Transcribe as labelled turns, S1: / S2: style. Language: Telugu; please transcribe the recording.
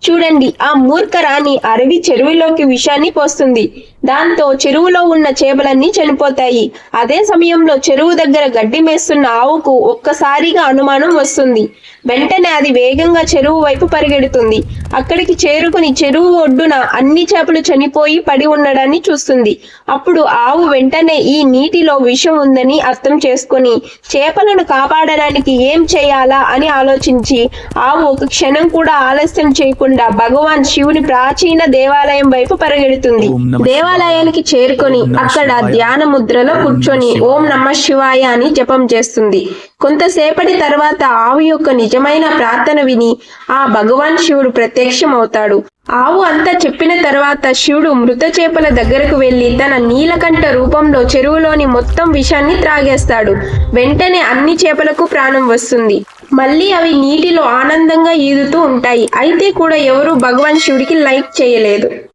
S1: చూడండి, ఆ మూర్ఖ రాణి అడవి చెరువులోకి విషాన్ని పోస్తుంది. దాంతో చెరువులో ఉన్న చేపలన్నీ చనిపోతాయి. అదే సమయంలో చెరువు దగ్గర గడ్డి మేస్తున్న ఆవుకు ఒక్కసారిగా అనుమానం వస్తుంది. వెంటనే అది వేగంగా చెరువు వైపు పరిగెడుతుంది. అక్కడికి చేరుకుని చెరువు ఒడ్డున అన్ని చేపలు చనిపోయి పడి ఉండడాన్ని చూస్తుంది. అప్పుడు ఆవు వెంటనే ఈ నీటిలో విషం ఉందని అర్థం చేసుకుని చేపలను కాపాడడానికి ఏం చేయాలా అని ఆలోచించి ఆవు ఒక క్షణం కూడా ఆలస్యం చేయకుండా భగవాన్ శివుని ప్రాచీన దేవాలయం వైపు పరిగెడుతుంది. దేవాలయానికి చేరుకొని అక్కడ ధ్యాన ముద్రలో కూర్చొని ఓం నమః శివాయ అని జపం చేస్తుంది. కొంతసేపటి తర్వాత ఆవు యొక్క నిజమైన ప్రార్థన విని ఆ భగవాన్ శివుడు ప్రత్యక్షం అవుతాడు. ఆవు అంతా చెప్పిన తర్వాత శివుడు మృత చేపల దగ్గరకు వెళ్లి తన నీలకంఠ రూపంలో చెరువులోని మొత్తం విషాన్ని త్రాగేస్తాడు. వెంటనే అన్ని చేపలకు ప్రాణం వస్తుంది. మళ్ళీ అవి నీటిలో ఆనందంగా ఈదుతూ ఉంటాయి. అయితే కూడా ఎవరూ భగవాన్ శివుడికి లైక్ చేయలేదు.